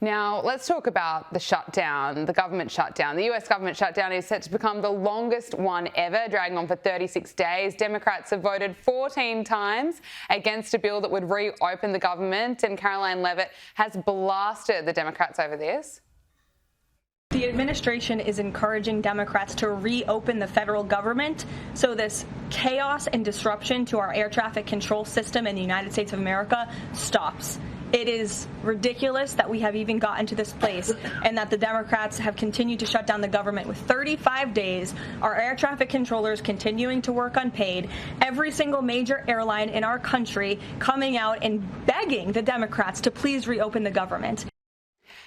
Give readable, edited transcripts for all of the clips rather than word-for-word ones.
Now, let's talk about the shutdown, the government shutdown. The US government shutdown is set to become the longest one ever, dragging on for 36 days. Democrats have voted 14 times against a bill that would reopen the government, and Karoline Leavitt has blasted the Democrats over this. The administration is encouraging Democrats to reopen the federal government so this chaos and disruption to our air traffic control system in the United States of America stops. It is ridiculous that we have even gotten to this place and that the Democrats have continued to shut down the government with 35 days, our air traffic controllers continuing to work unpaid, every single major airline in our country coming out and begging the Democrats to please reopen the government.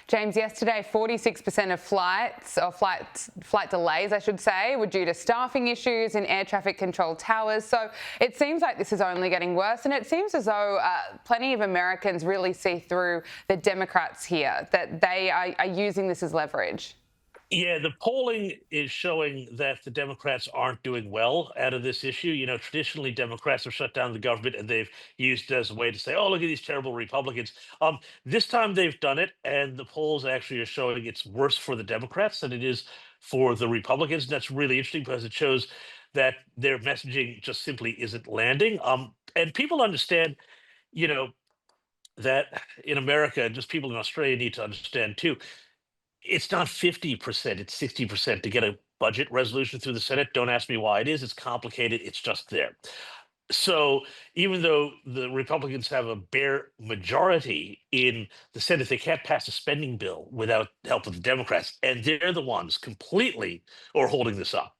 James, yesterday 46% of flight delays, I should say, were due to staffing issues in air traffic control towers. So it seems like this is only getting worse, and it seems as though plenty of Americans really see through the Democrats here, that they are using this as leverage. Yeah, the polling is showing that the Democrats aren't doing well out of this issue. You know, traditionally Democrats have shut down the government and they've used it as a way to say, oh, look at these terrible Republicans. This time they've done it, and the polls actually are showing it's worse for the Democrats than it is for the Republicans. And that's really interesting because it shows that their messaging just simply isn't landing. And people understand, you know, that in America, and just people in Australia need to understand too, it's not 50%, it's 60% to get a budget resolution through the Senate. Don't ask me why it is. It's complicated. It's just there. So even though the Republicans have a bare majority in the Senate, they can't pass a spending bill without help of the Democrats. And they're the ones completely are holding this up.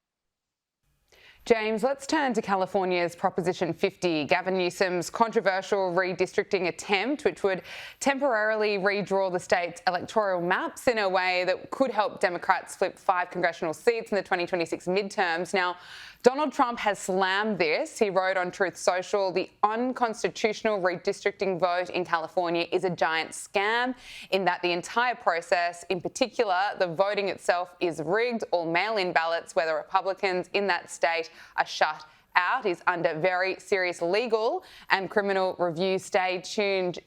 James, let's turn to California's Proposition 50, Gavin Newsom's controversial redistricting attempt, which would temporarily redraw the state's electoral maps in a way that could help Democrats flip 5 congressional seats in the 2026 midterms. Now, Donald Trump has slammed this. He wrote on Truth Social, the unconstitutional redistricting vote in California is a giant scam in that the entire process, in particular, the voting itself, is rigged. All mail-in ballots, whether Republicans in that state are shut out, is under very serious legal and criminal review. Stay tuned.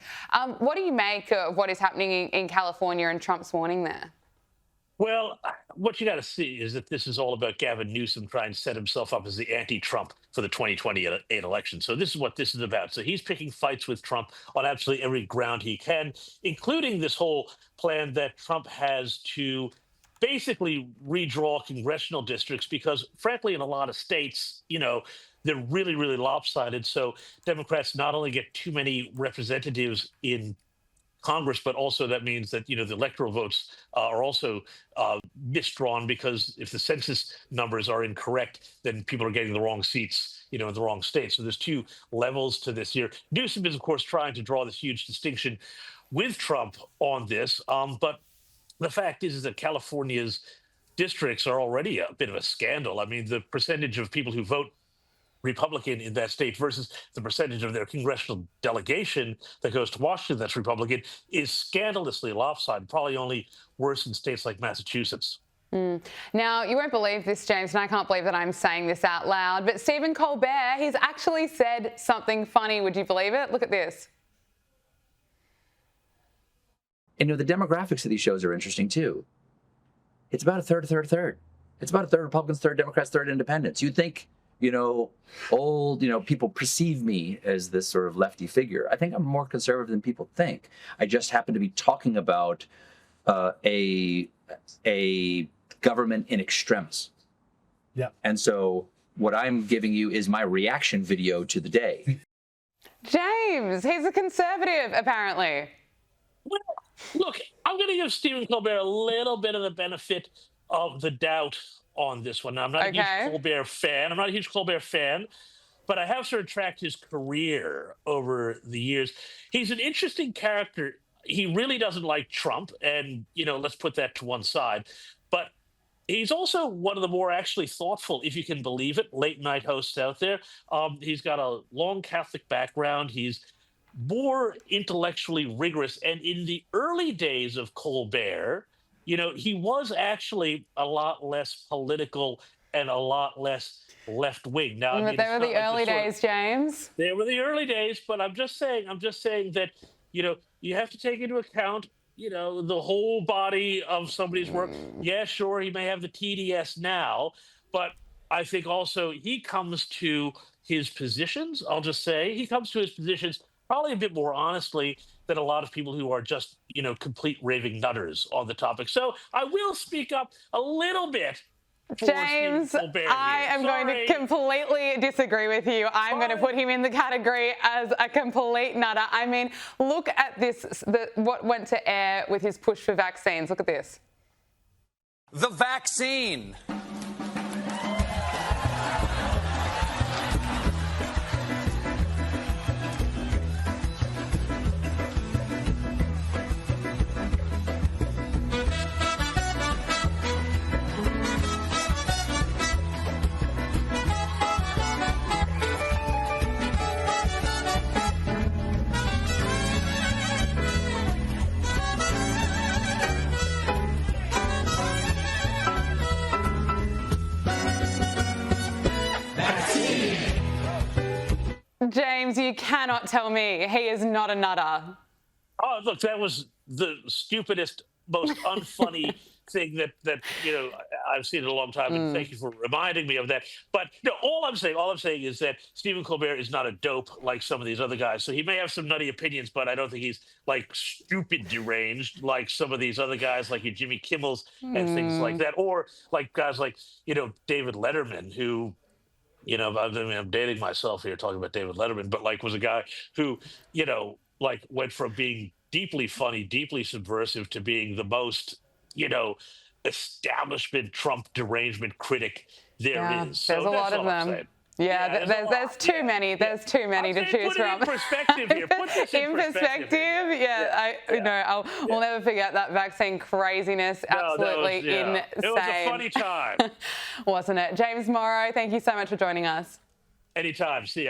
What do you make of what is happening in California and Trump's warning there? Well, what you got to see is that this is all about Gavin Newsom trying to set himself up as the anti-Trump for the 2028 election. So this is what this is about. So he's picking fights with Trump on absolutely every ground he can, including this whole plan that Trump has to basically redraw congressional districts because, frankly, in a lot of states, you know, they're really, really lopsided. So Democrats not only get too many representatives in Congress, but also that means that, you know, the electoral votes are also misdrawn because if the census numbers are incorrect, then people are getting the wrong seats, you know, in the wrong states. So there's 2 levels to this here. Newsom is, of course, trying to draw this huge distinction with Trump on this. But the fact is that California's districts are already a bit of a scandal. I mean, the percentage of people who vote Republican in that state versus the percentage of their congressional delegation that goes to Washington that's Republican is scandalously lopsided, probably only worse in states like Massachusetts. Now, you won't believe this, James, and I can't believe that I'm saying this out loud, but Stephen Colbert, he's actually said something funny. Would you believe it? Look at this. And, you know, the demographics of these shows are interesting, too. It's about a third, a third, a third. It's about a third Republicans, third Democrats, third independents. You'd think, you know, old, you know, people perceive me as this sort of lefty figure. I think I'm more conservative than people think. I just happen to be talking about a government in extremis. Yeah. And so what I'm giving you is my reaction video to the day. James, he's a conservative, apparently. Well, look, I'm going to give Stephen Colbert a little bit of the benefit of the doubt on this one. Now, I'm not a huge Colbert fan. But I have sort of tracked his career over the years. He's an interesting character. He really doesn't like Trump, and, you know, let's put that to one side. But he's also one of the more actually thoughtful, if you can believe it, late night hosts out there. He's got a long Catholic background. He's more intellectually rigorous. And in the early days of Colbert, you know, he was actually a lot less political and a lot less left wing. Now, I mean, they were the early days, James. They were the early days, but I'm just saying that, you know, you have to take into account, the whole body of somebody's work. Yeah, sure, he may have the TDS now, but I think also he comes to his positions. I'll just say he comes to his positions probably a bit more honestly than a lot of people who are just, complete raving nutters on the topic. So I will speak up a little bit. James, I am going to completely disagree with you. I'm going to put him in the category as a complete nutter. I mean, look at this, what went to air with his push for vaccines. Look at this. The vaccine. James, you cannot tell me he is not a nutter. Oh, look, that was the stupidest, most unfunny thing that I've seen in a long time. And thank you for reminding me of that. But no, all I'm saying is that Stephen Colbert is not a dope like some of these other guys. So he may have some nutty opinions, but I don't think he's like stupid deranged like some of these other guys, like your Jimmy Kimmels and things like that, or like guys like David Letterman, who. I'm dating myself here talking about David Letterman, but like was a guy who, like went from being deeply funny, deeply subversive to being the most, establishment Trump derangement critic there is. So there's a lot of them. Yeah, there's too many. There's too many to choose from. Put it in perspective here. Put this in perspective. We'll never forget that vaccine craziness. Absolutely insane. It was a funny time. Wasn't it? James Morrow, thank you so much for joining us. Anytime. See ya.